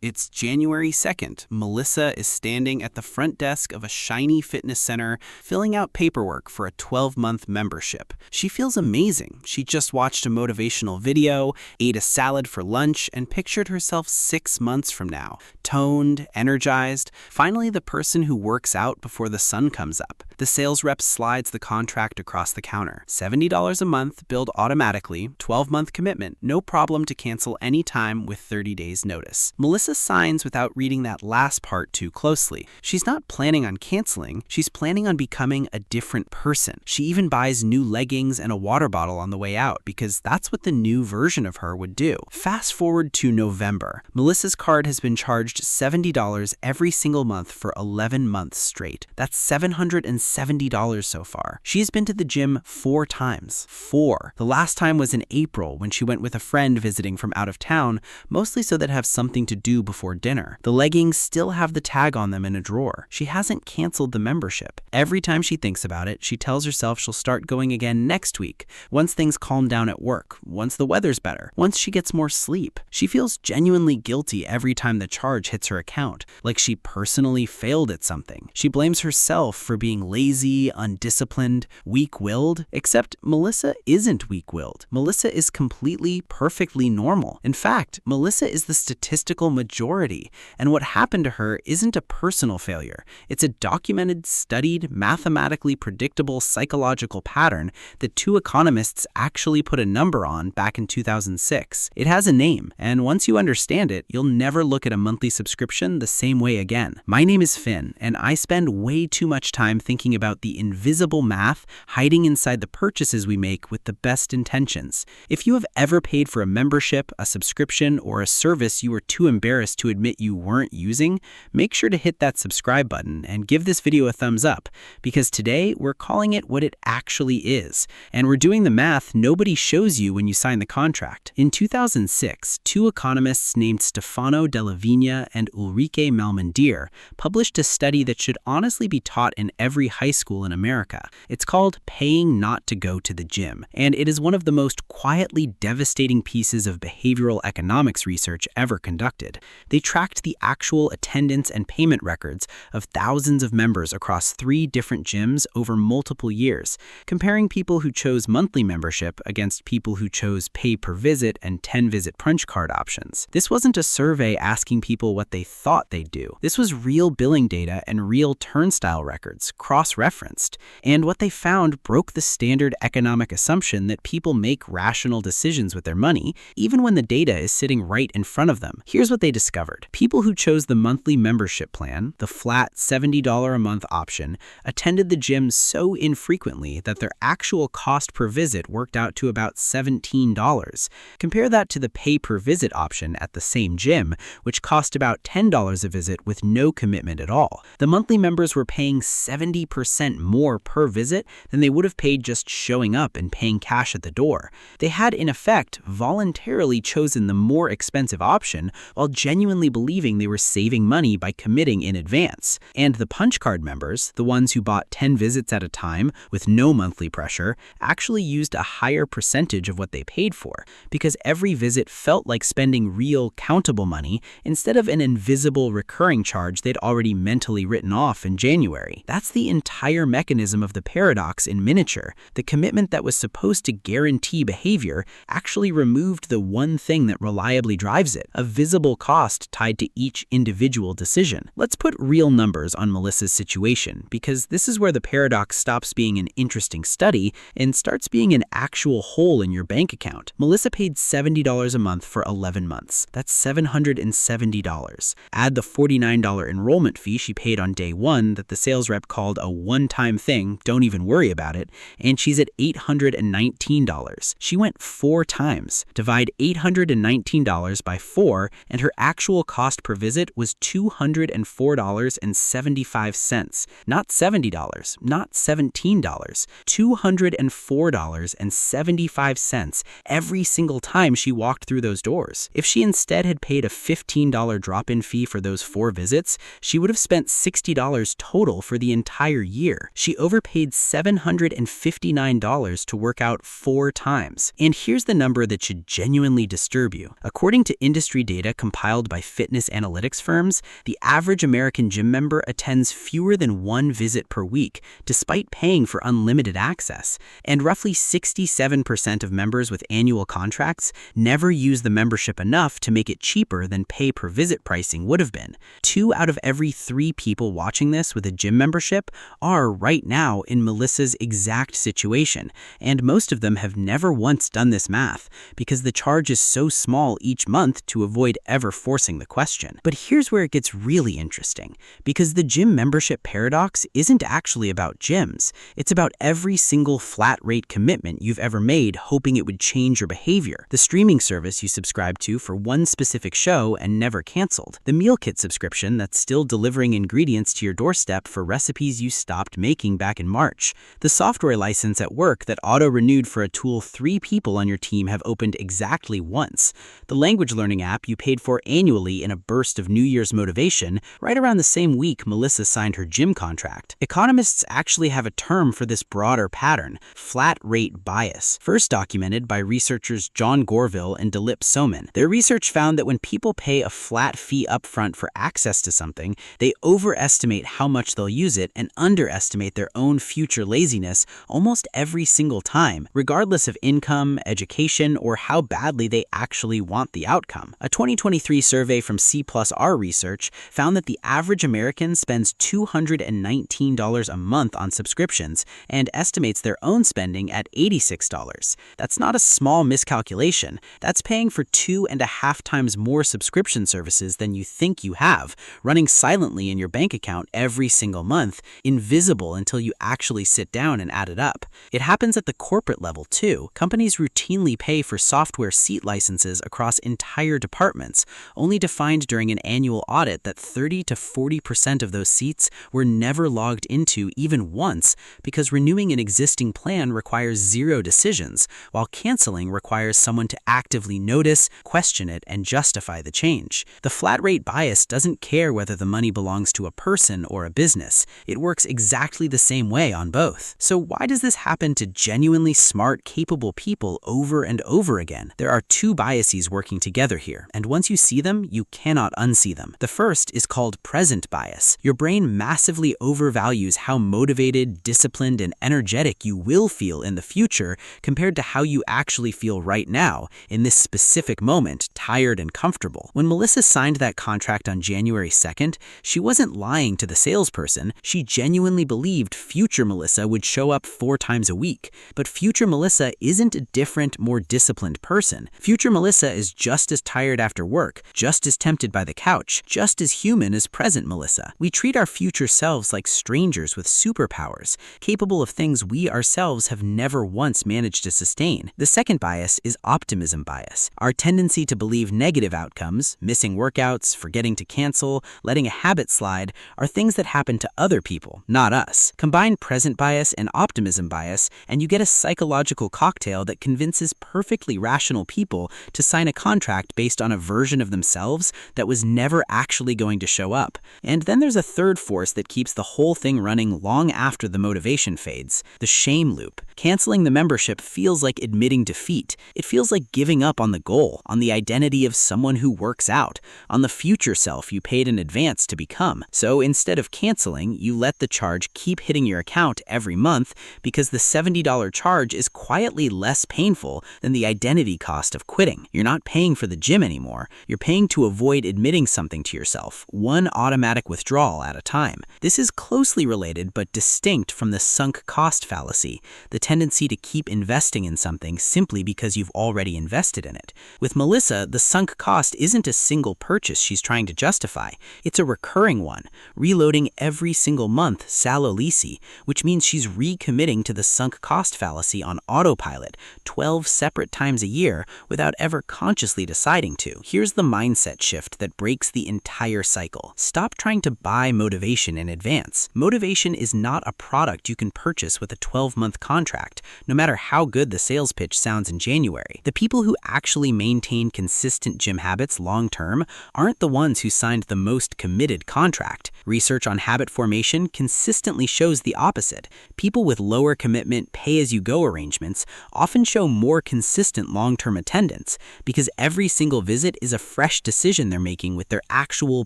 It's January 2nd. Melissa is standing at the front desk of a shiny fitness center, filling out paperwork for a 12-month membership. She feels amazing. She just watched a motivational video, ate a salad for lunch, and pictured herself 6 months from now. Toned, energized, finally the person who works out before the sun comes up. The sales rep slides the contract across the counter. $70 a month, billed automatically, 12-month commitment, no problem to cancel anytime with 30 days notice. Melissa signs without reading that last part too closely. She's not planning on canceling, she's planning on becoming a different person. She even buys new leggings and a water bottle on the way out because that's what the new version of her would do. Fast forward to November. Melissa's card has been charged $70 every single month for 11 months straight. That's $770 so far. She's been to the gym 4 times. 4. The last time was in April when she went with a friend visiting from out of town, mostly so they'd have something to do before dinner. The leggings still have the tag on them in a drawer. She hasn't canceled the membership. Every time she thinks about it, she tells herself she'll start going again next week, once things calm down at work, once the weather's better, once she gets more sleep. She feels genuinely guilty every time the charge hits her account, like she personally failed at something. She blames herself for being lazy, undisciplined, weak-willed, except Melissa isn't weak-willed. Melissa is completely, perfectly normal. In fact, Melissa is the statistical majority, and what happened to her isn't a personal failure. It's a documented, studied, mathematically predictable psychological pattern that 2 economists actually put a number on back in 2006. It has a name, and once you understand it, you'll never look at a monthly subscription the same way again. My name is Finn, and I spend way too much time thinking about the invisible math hiding inside the purchases we make with the best intentions. If you have ever paid for a membership, a subscription, or a service you were too embarrassed to admit you weren't using, make sure to hit that subscribe button and give this video a thumbs up, because today we're calling it what it actually is. And we're doing the math nobody shows you when you sign the contract. In 2006, 2 economists named Stefano DellaVigna and Ulrike Malmendier published a study that should honestly be taught in every high school in America. It's called Paying Not to Go to the Gym, and it is one of the most quietly devastating pieces of behavioral economics research ever conducted. They tracked the actual attendance and payment records of thousands of members across 3 different gyms over multiple years, comparing people who chose monthly membership against people who chose pay-per-visit and 10-visit punch card options. This wasn't a survey asking people what they thought they'd do. This was real billing data and real turnstile records, cross-referenced. And what they found broke the standard economic assumption that people make rational decisions with their money, even when the data is sitting right in front of them. Here's what they discovered. People who chose the monthly membership plan, the flat $70 a month option, attended the gym so infrequently that their actual cost per visit worked out to about $17. Compare that to the pay-per-visit option at the same gym, which cost about $10 a visit with no commitment at all. The monthly members were paying 70% more per visit than they would have paid just showing up and paying cash at the door. They had, in effect, voluntarily chosen the more expensive option while genuinely believing they were saving money by committing in advance. And the punch card members, the ones who bought 10 visits at a time with no monthly pressure, actually used a higher percentage of what they paid for, because every visit felt like spending real, countable money instead of an invisible recurring charge they'd already mentally written off in January. That's the entire mechanism of the paradox in miniature. The commitment that was supposed to guarantee behavior actually removed the one thing that reliably drives it, a visible cost tied to each individual decision. Let's put real numbers on Melissa's situation, because this is where the paradox stops being an interesting study and starts being an actual hole in your bank account. Melissa paid $70 a month for 11 months. That's $770. Add the $49 enrollment fee she paid on day 1 that the sales rep called a one-time thing, don't even worry about it, and she's at $819. She went 4 times. Divide $819 by 4, and her actual cost per visit was $204.75. Not $70, not $17, $204.75 every single time she walked through those doors. If she instead had paid a $15 drop-in fee for those 4 visits, she would have spent $60 total for the entire entire year. She overpaid $759 to work out 4 times. And here's the number that should genuinely disturb you. According to industry data compiled by fitness analytics firms, the average American gym member attends fewer than 1 visit per week, despite paying for unlimited access. And roughly 67% of members with annual contracts never use the membership enough to make it cheaper than pay-per-visit pricing would have been. 2 out of every 3 people watching this with a gym membership are right now in Melissa's exact situation, and most of them have never once done this math because the charge is so small each month to avoid ever forcing the question. But here's where it gets really interesting, because the gym membership paradox isn't actually about gyms. It's about every single flat rate commitment you've ever made hoping it would change your behavior. The streaming service you subscribe to for one specific show and never canceled. The meal kit subscription that's still delivering ingredients to your doorstep for recipes you stopped making back in March. The software license at work that auto-renewed for a tool 3 people on your team have opened exactly once. The language learning app you paid for annually in a burst of New Year's motivation right around the same week Melissa signed her gym contract. Economists actually have a term for this broader pattern, flat rate bias, first documented by researchers John Gorville and Dilip Soman. Their research found that when people pay a flat fee upfront for access to something, they overestimate how much they'll use it and underestimate their own future laziness almost every single time, regardless of income, education, or how badly they actually want the outcome. A 2023 survey from C+R Research found that the average American spends $219 a month on subscriptions and estimates their own spending at $86. That's not a small miscalculation. That's paying for 2.5 times more subscription services than you think you have, running silently in your bank account every single month, invisible until you actually sit down and add it up. It happens at the corporate level too. Companies routinely pay for software seat licenses across entire departments, only to find during an annual audit that 30 to 40% of those seats were never logged into even once because renewing an existing plan requires 0 decisions, while canceling requires someone to actively notice, question it, and justify the change. The flat rate bias doesn't care whether the money belongs to a person or a business. It works exactly the same way on both. So why does this happen to genuinely smart, capable people over and over again? There are 2 biases working together here, and once you see them, you cannot unsee them. The first is called present bias. Your brain massively overvalues how motivated, disciplined, and energetic you will feel in the future compared to how you actually feel right now, in this specific moment, tired and comfortable. When Melissa signed that contract on January 2nd, she wasn't lying to the salesperson. She genuinely believed future Melissa would show up 4 times a week. But future Melissa isn't a different, more disciplined person. Future Melissa is just as tired after work, just as tempted by the couch, just as human as present Melissa. We treat our future selves like strangers with superpowers, capable of things we ourselves have never once managed to sustain. The second bias is optimism bias. Our tendency to believe negative outcomes, missing workouts, forgetting to cancel, letting a habit slide, are things that happen to other people, not us. Combine present bias and optimism bias, and you get a psychological cocktail that convinces perfectly rational people to sign a contract based on a version of themselves that was never actually going to show up. And then there's a third force that keeps the whole thing running long after the motivation fades: the shame loop. Canceling the membership feels like admitting defeat. It feels like giving up on the goal, on the identity of someone who works out, on the future self you paid in advance to become. So instead of canceling, you let the charge keep hitting your account every month because the $70 charge is quietly less painful than the identity cost of quitting. You're not paying for the gym anymore. You're paying to avoid admitting something to yourself, one automatic withdrawal at a time. This is closely related but distinct from the sunk cost fallacy, the tendency to keep investing in something simply because you've already invested in it. With Melissa, the sunk cost isn't a single purchase she's trying to justify. It's a recurring one, reloading every single month salolisi, which means she's recommitting to the sunk cost fallacy on autopilot 12 separate times a year without ever consciously deciding to. Here's the mindset shift that breaks the entire cycle. Stop trying to buy motivation in advance. Motivation is not a product you can purchase with a 12-month contract, no matter how good the sales pitch sounds in January. The people who actually maintain consistent gym habits long-term aren't the ones who signed the most committed contract. Research on habit formation consistently shows the opposite. People with lower commitment, pay-as-you-go arrangements often show more consistent long-term attendance because every single visit is a fresh decision they're making with their actual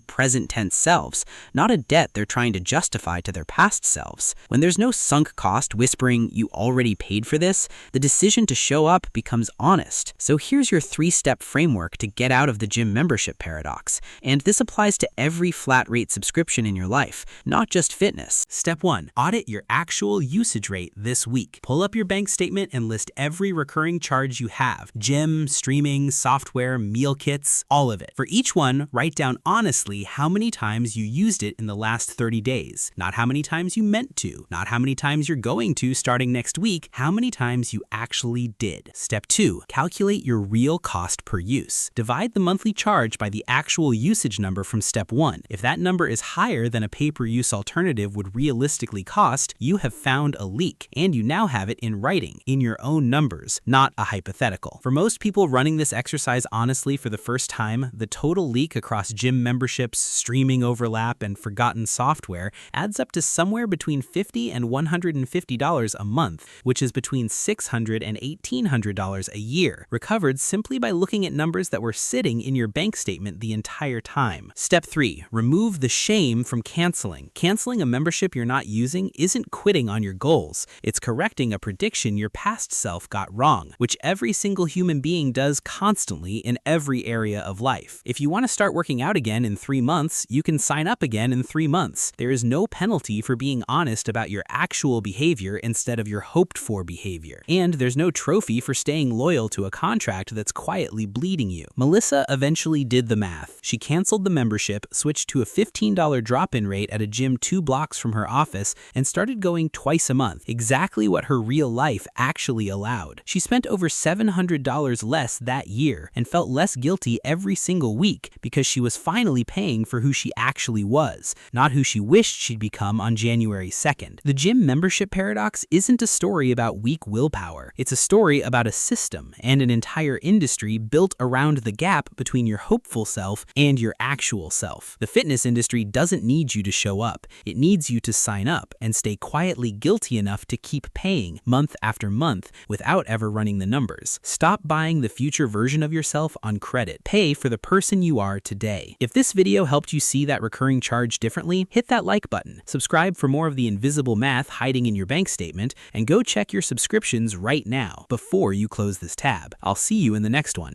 present-tense selves, not a debt they're trying to justify to their past selves. When there's no sunk cost whispering, "You already paid for this," the decision to show up becomes honest. So here's your 3-step framework to get out of the gym membership paradox. And this applies to every flat-rate subscription in your life, not just fitness. Step 1. Audit your actual usage rate this week. Pull up your bank statement and list every recurring charge you have: gym, streaming, software, meal kits, all of it. For each one, write down honestly how many times you used it in the last 30 days. Not how many times you meant to, not how many times you're going to starting next week, how many times you actually did. Step 2. Calculate your real cost per use. Divide the monthly charge by the actual usage number from step 1. If that number is higher than a pay-per-use alternative would realistically cost, you have found a leak, and you now have it in writing, in your own numbers, not a hypothetical. For most people running this exercise honestly for the first time, the total leak across gym memberships, streaming overlap, and forgotten software adds up to somewhere between $50 and $150 a month, which is between $600 and $1,800 a year, recovered simply by looking at numbers that were sitting in your bank statement the entire time. Step 3. Remove the shame from canceling. Canceling a membership you're not using isn't quitting on your goals. It's correcting a prediction your past self got wrong, which every single human being does constantly in every area of life. If you want to start working out again in 3 months, you can sign up again in 3 months. There is no penalty for being honest about your actual behavior instead of your hoped-for behavior. And there's no trophy for staying loyal to a contract that's quietly bleeding you. Melissa eventually did the math. She canceled the membership, switched to a $15 drop-in rate at a gym 2 blocks from her office, and started going twice a month, exactly what her real life actually allowed. She spent over $700 less that year and felt less guilty every single week because she was finally paying for who she actually was, not who she wished she'd become on January 2nd. The gym membership paradox isn't a story about weak willpower. It's a story about a system and an entire industry built around the gap between your hopeful self and your actual self. The fitness industry doesn't need you to show up. It needs you to sign up and stay quietly guilty enough to keep paying month after month without ever running the numbers. Stop buying the future version of yourself on credit. Pay for the person you are today. If this video helped you see that recurring charge differently, hit that like button, subscribe for more of the invisible math hiding in your bank statement, and go check your subscriptions right now before you close this tab. I'll see you in the next one.